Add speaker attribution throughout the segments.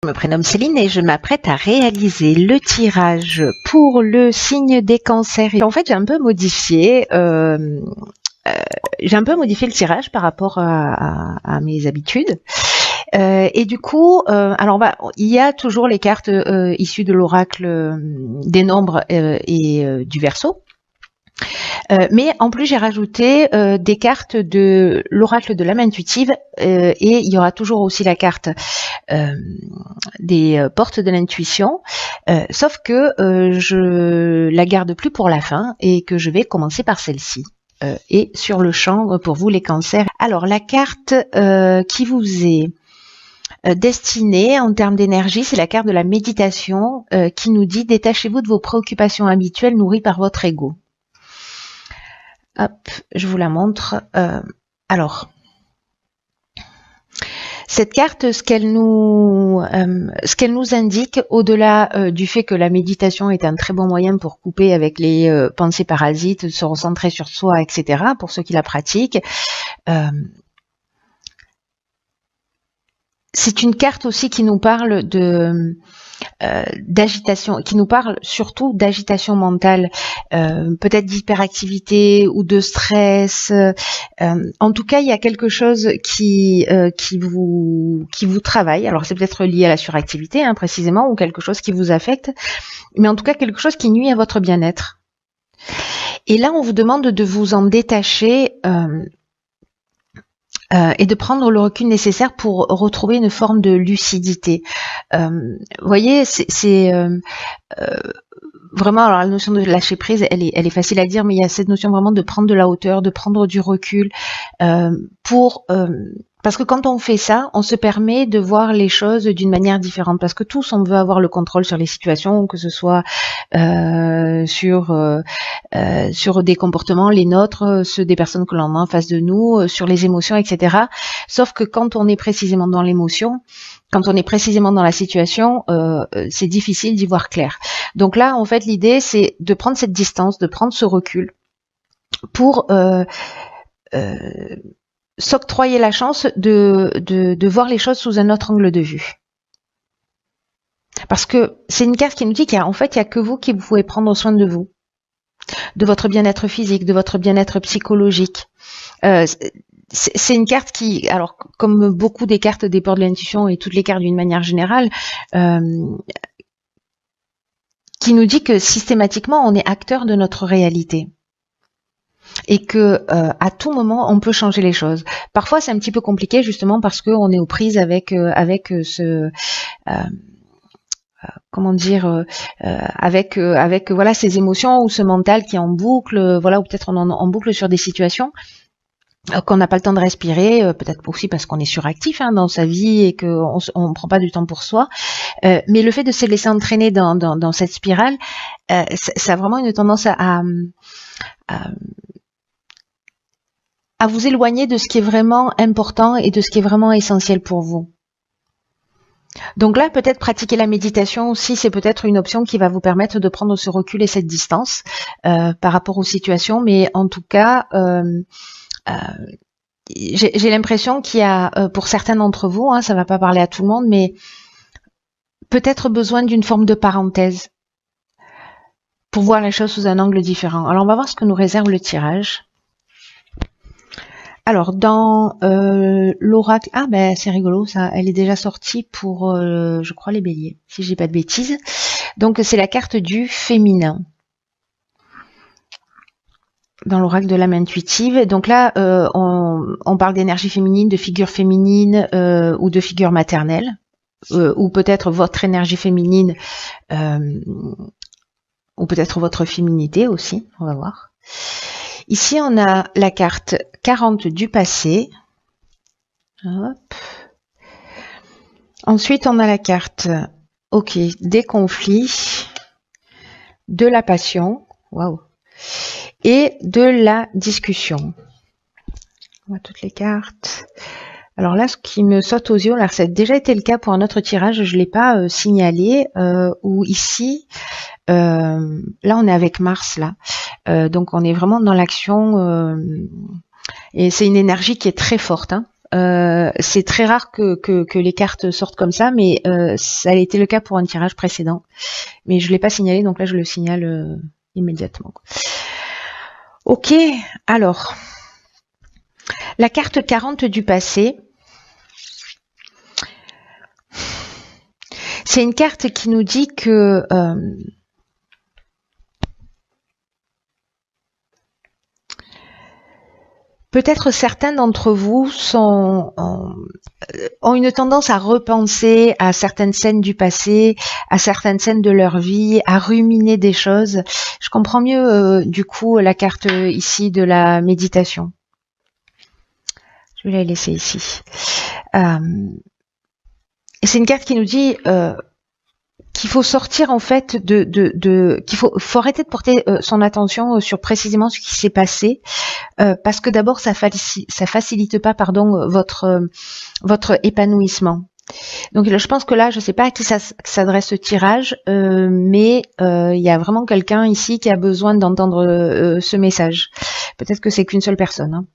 Speaker 1: Je me prénomme Céline et je m'apprête à réaliser le tirage pour le signe des cancers. Et en fait, j'ai un peu modifié le tirage par rapport à mes habitudes. Et du coup, il y a toujours les cartes issues de l'oracle des nombres et du Verseau. Mais en plus, j'ai rajouté des cartes de l'oracle de l'âme intuitive et il y aura toujours aussi la carte des portes de l'intuition, sauf que je la garde plus pour la fin et que je vais commencer par celle-ci. Et sur le champ, pour vous les cancers. Alors, la carte qui vous est destinée en termes d'énergie, c'est la carte de la méditation qui nous dit « Détachez-vous de vos préoccupations habituelles nourries par votre ego ». Hop, je vous la montre. Alors, cette carte, ce qu'elle nous indique, au-delà du fait que la méditation est un très bon moyen pour couper avec les pensées parasites, se recentrer sur soi, etc., pour ceux qui la pratiquent, c'est une carte aussi qui nous parle d'agitation, qui nous parle surtout d'agitation mentale, peut-être d'hyperactivité ou de stress. En tout cas, il y a quelque chose qui vous travaille. Alors, c'est peut-être lié à la suractivité, hein, précisément, ou quelque chose qui vous affecte, mais en tout cas, quelque chose qui nuit à votre bien-être. Et là, on vous demande de vous en détacher et de prendre le recul nécessaire pour retrouver une forme de lucidité. Vous voyez, c'est vraiment, alors la notion de lâcher prise, elle est facile à dire, mais il y a cette notion vraiment de prendre de la hauteur, de prendre du recul, parce que quand on fait ça, on se permet de voir les choses d'une manière différente, parce que tous, on veut avoir le contrôle sur les situations, que ce soit sur des comportements, les nôtres, ceux des personnes que l'on a en face de nous, sur les émotions, etc. Sauf que quand on est précisément dans l'émotion, quand on est précisément dans la situation, c'est difficile d'y voir clair. Donc là, en fait, l'idée, c'est de prendre cette distance, de prendre ce recul pour s'octroyer la chance de voir les choses sous un autre angle de vue. Parce que c'est une carte qui nous dit qu'il y a que vous qui pouvez prendre soin de vous, de votre bien-être physique, de votre bien-être psychologique. C'est une carte qui, alors comme beaucoup des cartes des portes de l'intuition et toutes les cartes d'une manière générale, qui nous dit que systématiquement on est acteur de notre réalité et que à tout moment on peut changer les choses. Parfois c'est un petit peu compliqué justement parce qu'on est aux prises avec ce avec voilà ces émotions ou ce mental qui est en boucle, voilà, ou peut-être on est en boucle sur des situations qu'on n'a pas le temps de respirer, peut-être aussi parce qu'on est suractif dans sa vie et qu'on ne prend pas du temps pour soi. Mais le fait de se laisser entraîner dans cette spirale, ça a vraiment une tendance à vous éloigner de ce qui est vraiment important et de ce qui est vraiment essentiel pour vous. Donc là, peut-être pratiquer la méditation aussi, c'est peut-être une option qui va vous permettre de prendre ce recul et cette distance par rapport aux situations. Mais en tout cas, j'ai l'impression qu'il y a, pour certains d'entre vous, ça va pas parler à tout le monde, mais peut-être besoin d'une forme de parenthèse pour voir les choses sous un angle différent. Alors, on va voir ce que nous réserve le tirage. Alors, dans l'oracle... Ah, ben, c'est rigolo, ça. Elle est déjà sortie pour, je crois, les béliers, si j'ai pas de bêtises. Donc, c'est la carte du féminin dans l'oracle de l'âme intuitive. Donc là, on parle d'énergie féminine, de figure féminine ou de figure maternelle, ou peut-être votre énergie féminine, ou peut-être votre féminité aussi, on va voir. Ici, on a la carte 40 du passé. Hop. Ensuite, on a la carte des conflits, de la passion. Waouh. Et de la discussion. On voit toutes les cartes. Alors là, ce qui me saute aux yeux, alors ça a déjà été le cas pour un autre tirage, je ne l'ai pas signalé, où ici, là on est avec Mars, là. Donc on est vraiment dans l'action, et c'est une énergie qui est très forte. C'est très rare que les cartes sortent comme ça, mais ça a été le cas pour un tirage précédent. Mais je l'ai pas signalé, donc là je le signale immédiatement. Ok, alors la carte 40 du passé. C'est une carte qui nous dit que peut-être certains d'entre vous ont une tendance à repenser à certaines scènes du passé, à certaines scènes de leur vie, à ruminer des choses. Je comprends mieux du coup la carte ici de la méditation. Je vais la laisser ici. C'est une carte qui nous dit qu'il faut sortir en fait qu'il faut arrêter de porter son attention sur précisément ce qui s'est passé, parce que d'abord ça facilite pas votre épanouissement. Donc je pense que là, je sais pas à qui ça s'adresse ce tirage, mais il y a vraiment quelqu'un ici qui a besoin d'entendre ce message. Peut-être que c'est qu'une seule personne, hein.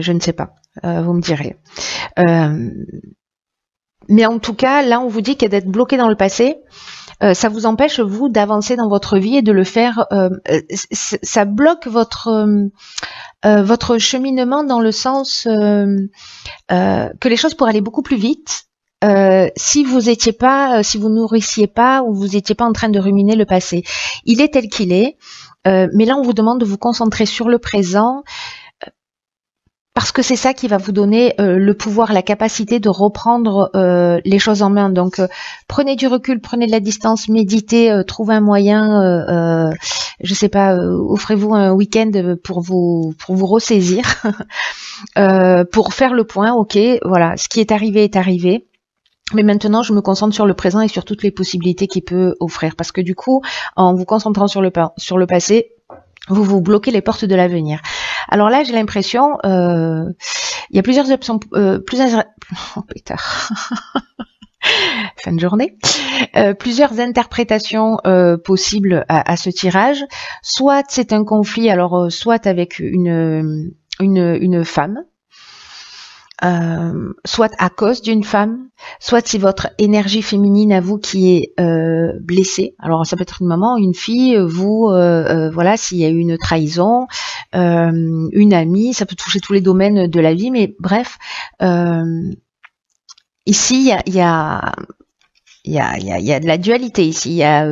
Speaker 1: Je ne sais pas, vous me direz. Mais en tout cas, là, on vous dit que d'être bloqué dans le passé, ça vous empêche, vous, d'avancer dans votre vie et de le faire. Ça bloque votre cheminement dans le sens que les choses pourraient aller beaucoup plus vite si vous nourrissiez pas ou vous étiez pas en train de ruminer le passé. Il est tel qu'il est, mais là, on vous demande de vous concentrer sur le présent. Parce que c'est ça qui va vous donner le pouvoir, la capacité de reprendre les choses en main. Donc, prenez du recul, prenez de la distance, méditez, trouvez un moyen, je sais pas, offrez-vous un week-end pour vous ressaisir, pour faire le point. Ok, voilà, ce qui est arrivé. Mais maintenant, je me concentre sur le présent et sur toutes les possibilités qu'il peut offrir. Parce que du coup, en vous concentrant sur le passé, vous vous bloquez les portes de l'avenir. Alors là, j'ai l'impression, il y a plusieurs options, oh putain, fin de journée, plusieurs interprétations possibles à ce tirage. Soit c'est un conflit, alors soit avec une femme, soit à cause d'une femme, soit c'est votre énergie féminine à vous qui est blessée. Alors ça peut être une maman, une fille, vous, voilà, s'il y a eu une trahison, une amie, ça peut toucher tous les domaines de la vie, mais bref, ici il y a de la dualité ici, il y a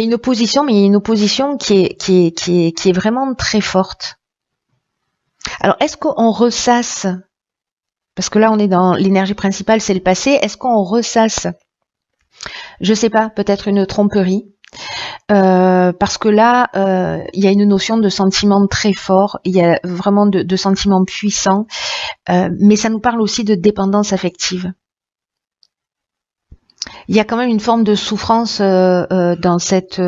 Speaker 1: une opposition, mais il y a une opposition qui est vraiment très forte. Alors, est-ce qu'on ressasse, parce que là on est dans l'énergie principale, c'est le passé, est-ce qu'on ressasse, je sais pas, peut-être une tromperie, parce que là, il y a une notion de sentiment très fort, il y a vraiment de sentiments puissants, mais ça nous parle aussi de dépendance affective. Il y a quand même une forme de souffrance dans cette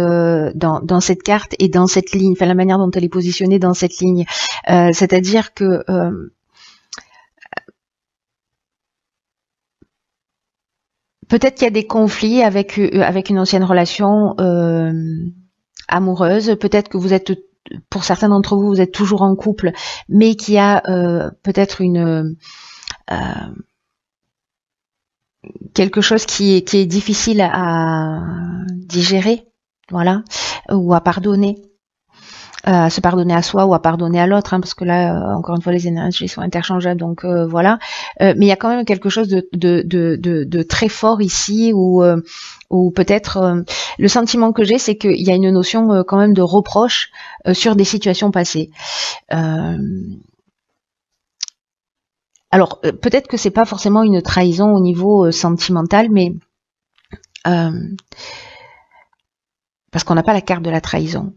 Speaker 1: carte et dans cette ligne, enfin la manière dont elle est positionnée dans cette ligne. C'est-à-dire que peut-être qu'il y a des conflits avec une ancienne relation amoureuse. Peut-être que vous êtes, pour certains d'entre vous, vous êtes toujours en couple, mais qu'il y a peut-être quelque chose qui est difficile à digérer, voilà, ou à pardonner, à se pardonner à soi ou à pardonner à l'autre, hein, parce que là, encore une fois, les énergies sont interchangeables, donc voilà. Mais il y a quand même quelque chose de très fort ici, où peut-être le sentiment que j'ai, c'est qu'il y a une notion quand même de reproche sur des situations passées. Alors, peut-être que c'est pas forcément une trahison au niveau sentimental, mais parce qu'on n'a pas la carte de la trahison.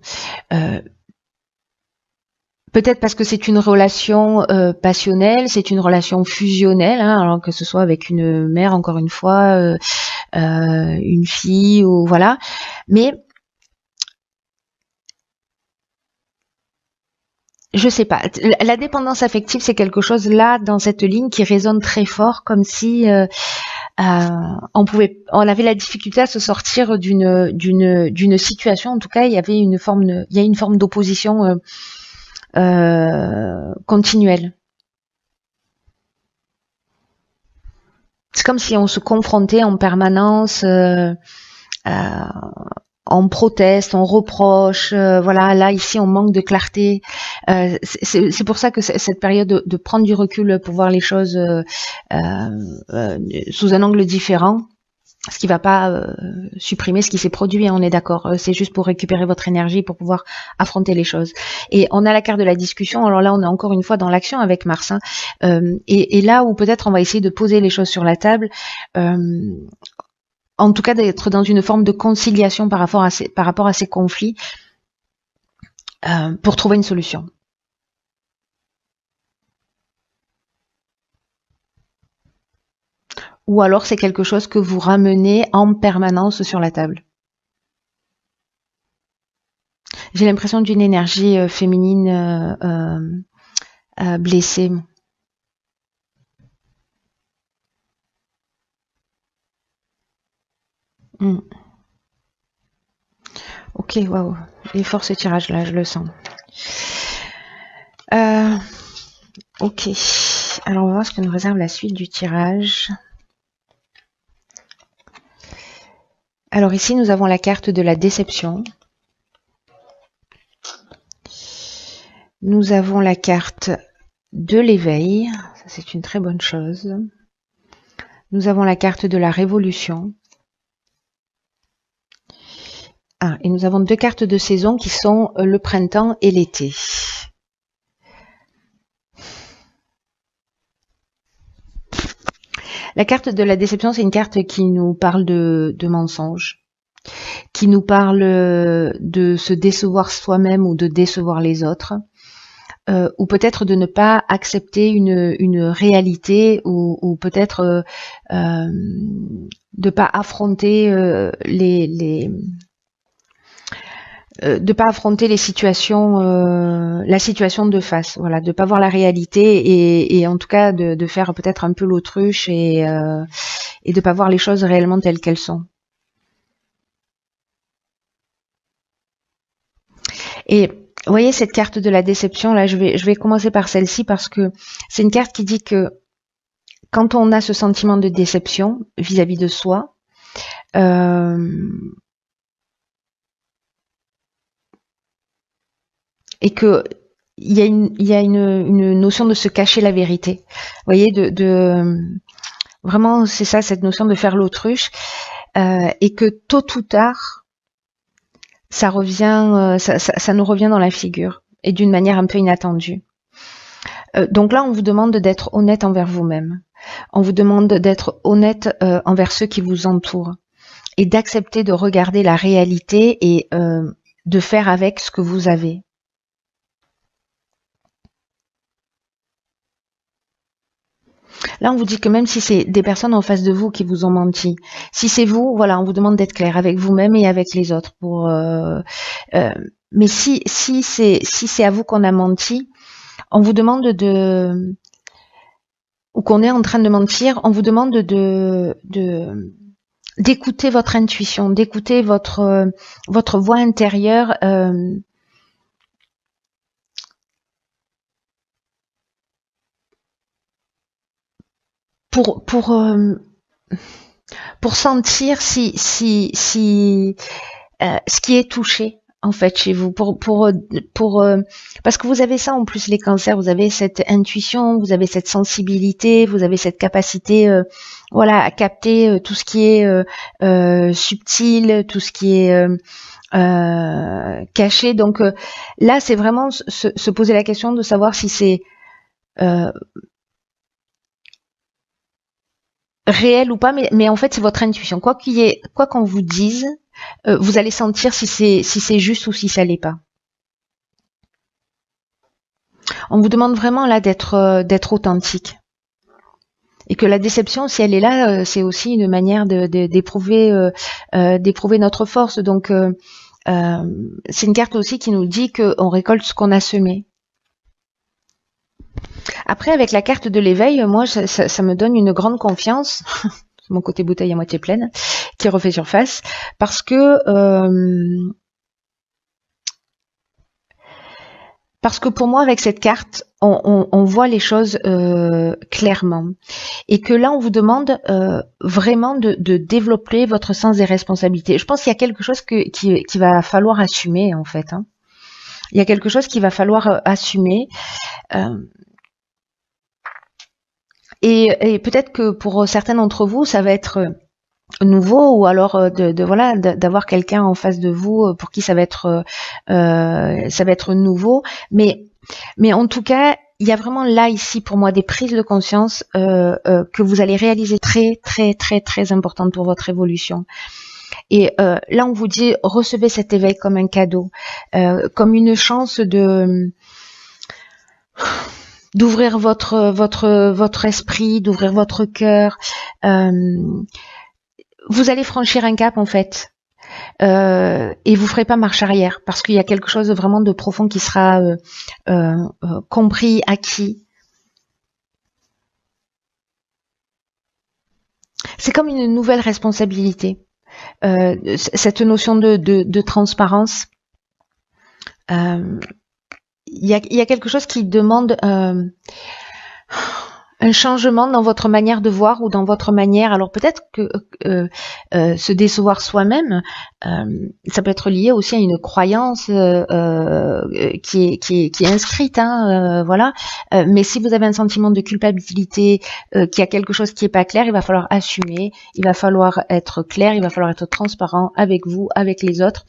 Speaker 1: Peut-être parce que c'est une relation passionnelle, c'est une relation fusionnelle, hein, alors que ce soit avec une mère, encore une fois, une fille, ou voilà. Mais je sais pas. La dépendance affective, c'est quelque chose là dans cette ligne qui résonne très fort, comme si on avait la difficulté à se sortir d'une situation. En tout cas, il y a une forme d'opposition continuelle. C'est comme si on se confrontait en permanence, on proteste, on reproche, voilà, là ici on manque de clarté. C'est pour ça que cette période de prendre du recul pour voir les choses sous un angle différent, ce qui va pas supprimer ce qui s'est produit, hein, on est d'accord, c'est juste pour récupérer votre énergie pour pouvoir affronter les choses. Et on a la carte de la discussion, alors là on est encore une fois dans l'action avec Mars, hein, et là où peut-être on va essayer de poser les choses sur la table, en tout cas d'être dans une forme de conciliation par rapport à ces conflits, pour trouver une solution. Ou alors c'est quelque chose que vous ramenez en permanence sur la table. J'ai l'impression d'une énergie féminine blessée. Ok, waouh, il est fort ce tirage là, je le sens. Ok, alors on va voir ce que nous réserve la suite du tirage. Alors ici, nous avons la carte de la déception. Nous avons la carte de l'éveil. Ça, c'est une très bonne chose. Nous avons la carte de la révolution. Ah, et nous avons deux cartes de saison qui sont le printemps et l'été. La carte de la déception, c'est une carte qui nous parle de mensonges, qui nous parle de se décevoir soi-même ou de décevoir les autres, ou peut-être de ne pas accepter une réalité, ou peut-être de pas affronter de pas affronter les situations, la situation de face, voilà, de pas voir la réalité et en tout cas de faire peut-être un peu l'autruche et de pas voir les choses réellement telles qu'elles sont. Et vous voyez cette carte de la déception là, je vais commencer par celle-ci parce que c'est une carte qui dit que quand on a ce sentiment de déception vis-à-vis de soi, et que il y a une notion de se cacher la vérité. Vous voyez, vraiment, c'est ça, cette notion de faire l'autruche, et que tôt ou tard, ça revient, ça nous revient dans la figure et d'une manière un peu inattendue. Donc là, on vous demande d'être honnête envers vous-même. On vous demande d'être honnête envers ceux qui vous entourent et d'accepter de regarder la réalité et de faire avec ce que vous avez. Là, on vous dit que même si c'est des personnes en face de vous qui vous ont menti, si c'est vous, voilà, on vous demande d'être clair avec vous-même et avec les autres. Mais si c'est à vous qu'on a menti, on vous demande ou qu'on est en train de mentir, on vous demande d'écouter votre intuition, d'écouter votre voix intérieure. Pour sentir si ce qui est touché en fait chez vous, parce que vous avez ça en plus les cancers, vous avez cette intuition, vous avez cette sensibilité, vous avez cette capacité, voilà, à capter tout ce qui est subtil, tout ce qui est caché. Donc là, c'est vraiment se poser la question de savoir si c'est réel ou pas, mais en fait c'est votre intuition. Quoi qu'on vous dise, vous allez sentir si c'est juste ou si ça l'est pas. On vous demande vraiment là d'être authentique. Et que la déception, si elle est là, c'est aussi une manière d'éprouver notre force. Donc c'est une carte aussi qui nous dit qu'on récolte ce qu'on a semé. Après, avec la carte de l'éveil, moi, ça me donne une grande confiance, mon côté bouteille à moitié pleine, qui refait surface, parce que Parce que pour moi, avec cette carte, on voit les choses clairement. Et que là, on vous demande vraiment de développer votre sens des responsabilités. Je pense qu'il y a quelque chose qui va falloir assumer, en fait. Hein. Il y a quelque chose qu'il va falloir assumer. Et peut-être que pour certains d'entre vous, ça va être nouveau, ou alors voilà, d'avoir quelqu'un en face de vous pour qui ça va être nouveau, mais en tout cas, il y a vraiment là ici pour moi des prises de conscience que vous allez réaliser très très très très importantes pour votre évolution. Et là on vous dit, recevez cet éveil comme un cadeau, comme une chance d'ouvrir votre esprit, d'ouvrir votre cœur. Vous allez franchir un cap en fait, et vous ferez pas marche arrière, parce qu'il y a quelque chose de vraiment de profond qui sera compris, acquis. C'est comme une nouvelle responsabilité, cette notion de transparence. Il y a quelque chose qui demande un changement dans votre manière de voir, ou dans votre manière. Alors peut-être que se décevoir soi-même, ça peut être lié aussi à une croyance qui est inscrite, hein, voilà. Mais si vous avez un sentiment de culpabilité, qu'il y a quelque chose qui est pas clair, il va falloir assumer, il va falloir être clair, il va falloir être transparent avec vous, avec les autres.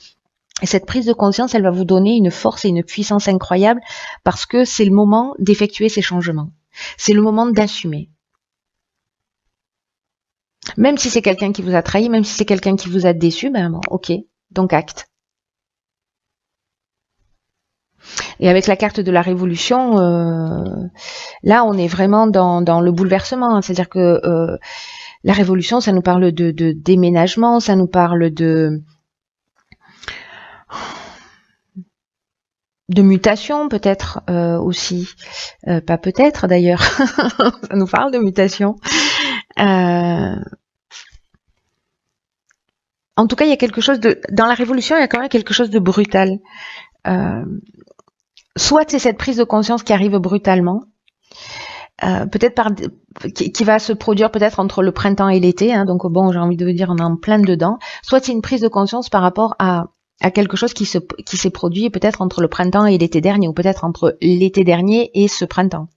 Speaker 1: Et cette prise de conscience, elle va vous donner une force et une puissance incroyable, parce que c'est le moment d'effectuer ces changements. C'est le moment d'assumer. Même si c'est quelqu'un qui vous a trahi, même si c'est quelqu'un qui vous a déçu, ben bon, ok, donc acte. Et avec la carte de la révolution, là on est vraiment dans le bouleversement. C'est-à-dire que la révolution, ça nous parle de déménagement, ça nous parle de mutation peut-être aussi, pas peut-être d'ailleurs, ça nous parle de mutation. En tout cas, il y a quelque chose dans la révolution, il y a quand même quelque chose de brutal. Soit c'est cette prise de conscience qui arrive brutalement, peut-être qui va se produire peut-être entre le printemps et l'été, hein, donc bon, j'ai envie de vous dire, on est en plein dedans. Soit c'est une prise de conscience par rapport à quelque chose qui s'est produit peut-être entre le printemps et l'été dernier, ou peut-être entre l'été dernier et ce printemps.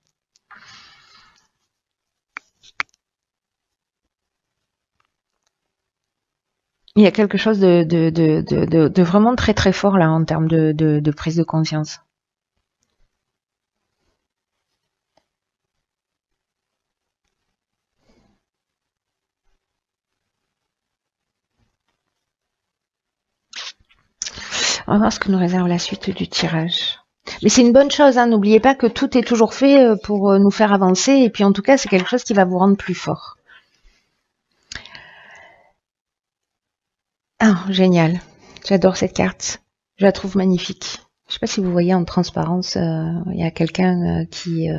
Speaker 1: Il y a quelque chose de vraiment très très fort là en termes de prise de conscience. On va voir ce que nous réserve la suite du tirage. Mais c'est une bonne chose, hein. N'oubliez pas que tout est toujours fait pour nous faire avancer, et puis en tout cas c'est quelque chose qui va vous rendre plus fort. Ah, génial. J'adore cette carte. Je la trouve magnifique. Je sais pas si vous voyez en transparence, il y a quelqu'un qui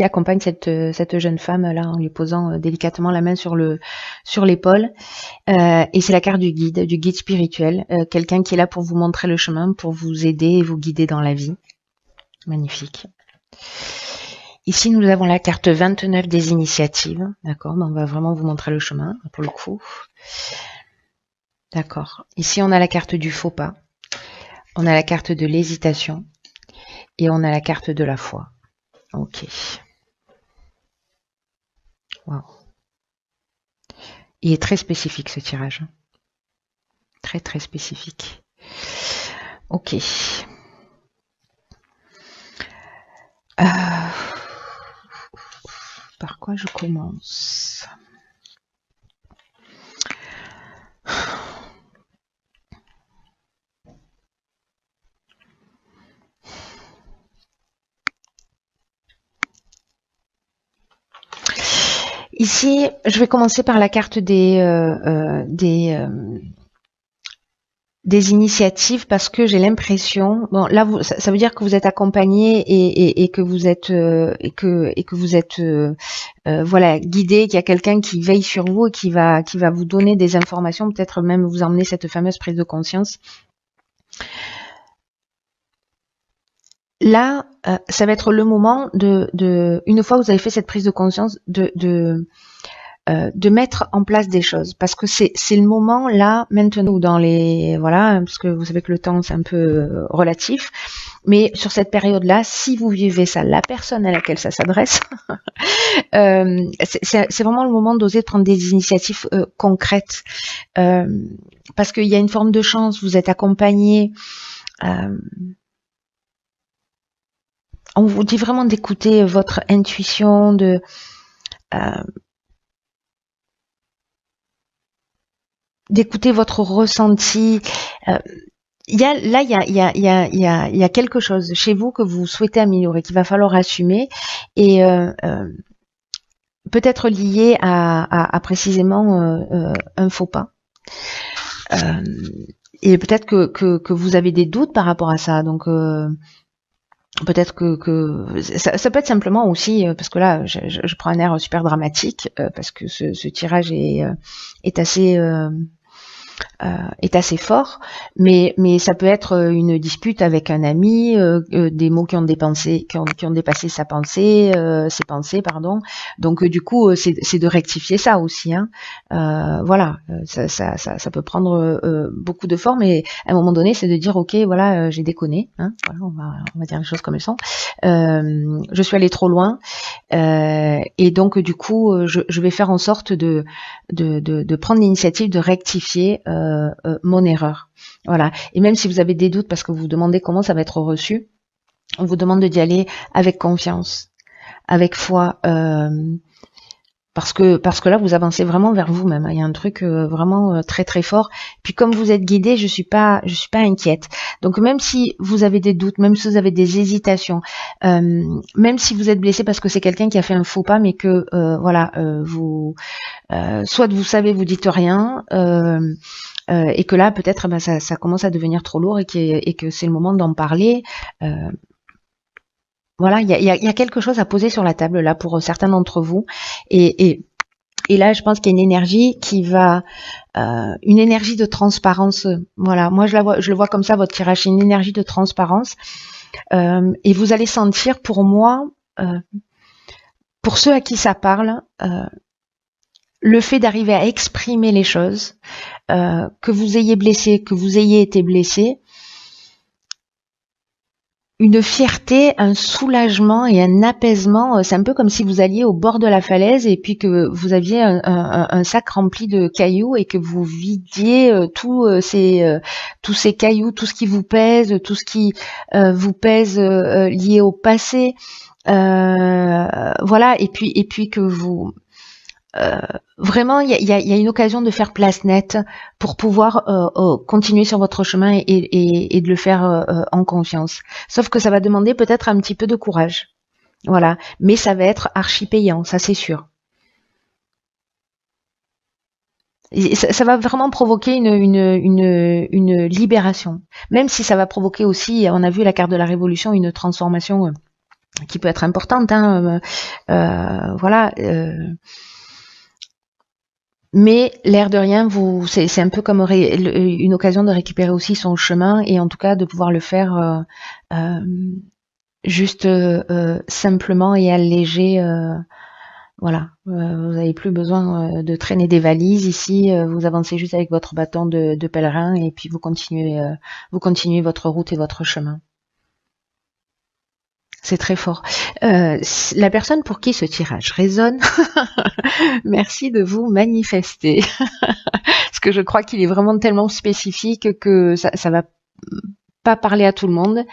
Speaker 1: accompagne cette jeune femme là en lui posant délicatement la main sur l'épaule, et c'est la carte du guide spirituel, quelqu'un qui est là pour vous montrer le chemin, pour vous aider et vous guider dans la vie. Magnifique. Ici nous avons la carte 29 des initiatives, d'accord, on va vraiment vous montrer le chemin pour le coup. D'accord. Ici on a la carte du faux pas, on a la carte de l'hésitation, et on a la carte de la foi. Ok. Wow. Il est très spécifique ce tirage. Très très spécifique. Ok. Par quoi je commence ? Ici, je vais commencer par la carte des initiatives, parce que j'ai l'impression, bon là ça veut dire que vous êtes accompagné et que vous êtes voilà, guidé, qu'il y a quelqu'un qui veille sur vous et qui va vous donner des informations, peut-être même vous emmener cette fameuse prise de conscience. là, ça va être le moment une fois que vous avez fait cette prise de conscience, de mettre en place des choses, parce que c'est le moment là maintenant, ou dans les voilà, parce que vous savez que le temps c'est un peu relatif, mais sur cette période là, si vous vivez ça, la personne à laquelle ça s'adresse, c'est vraiment le moment d'oser prendre des initiatives concrètes, parce qu'il y a une forme de chance, vous êtes accompagné. On vous dit vraiment d'écouter votre intuition, d'écouter votre ressenti. Il y a quelque chose chez vous que vous souhaitez améliorer, qu'il va falloir assumer, et peut-être lié à précisément un faux pas. Et peut-être que vous avez des doutes par rapport à ça, donc peut-être que ça peut être simplement aussi, parce que là je prends un air super dramatique, parce que ce tirage est assez fort, mais ça peut être une dispute avec un ami, des mots qui ont dépassé ses pensées, pardon. Donc du coup c'est de rectifier ça aussi, hein. Voilà, ça peut prendre beaucoup de formes, et à un moment donné c'est de dire ok, voilà, j'ai déconné, hein. Voilà, on va dire les choses comme elles sont. Je suis allée trop loin, et donc du coup je vais faire en sorte de prendre l'initiative de rectifier mon erreur. Voilà. Et même si vous avez des doutes parce que vous vous demandez comment ça va être reçu, on vous demande d'y aller avec confiance, avec foi, parce que là vous avancez vraiment vers vous-même. Il y a un truc vraiment très très fort. Puis comme vous êtes guidé, je suis pas inquiète. Donc même si vous avez des doutes, même si vous avez des hésitations, même si vous êtes blessé parce que c'est quelqu'un qui a fait un faux pas, mais que voilà, vous soit vous savez, vous dites rien, et que là peut-être ça commence à devenir trop lourd, et que c'est le moment d'en parler. Voilà, il y a quelque chose à poser sur la table là pour certains d'entre vous, et là je pense qu'il y a une énergie qui va, une énergie de transparence. Voilà, moi je le vois comme ça, votre tirage, c'est une énergie de transparence, et vous allez sentir, pour moi, pour ceux à qui ça parle, le fait d'arriver à exprimer les choses, que vous ayez blessé, que vous ayez été blessé, une fierté, un soulagement et un apaisement. C'est un peu comme si vous alliez au bord de la falaise et puis que vous aviez un sac rempli de cailloux, et que vous vidiez tous ces cailloux, tout ce qui vous pèse, tout ce qui vous pèse lié au passé. Voilà, et puis que vous... vraiment, il y a une occasion de faire place nette pour pouvoir continuer sur votre chemin, et de le faire en confiance. Sauf que ça va demander peut-être un petit peu de courage. Voilà, mais ça va être archi payant, ça c'est sûr. Et ça va vraiment provoquer une libération. Même si ça va provoquer aussi, on a vu la carte de la révolution, une transformation qui peut être importante, hein, voilà. Mais l'air de rien, c'est un peu comme une occasion de récupérer aussi son chemin, et en tout cas de pouvoir le faire juste simplement et allégé. Voilà, vous n'avez plus besoin de traîner des valises ici. Vous avancez juste avec votre bâton de pèlerin, et puis vous continuez votre route et votre chemin. C'est très fort. La personne pour qui ce tirage résonne, merci de vous manifester. Parce que je crois qu'il est vraiment tellement spécifique que ça va pas parler à tout le monde.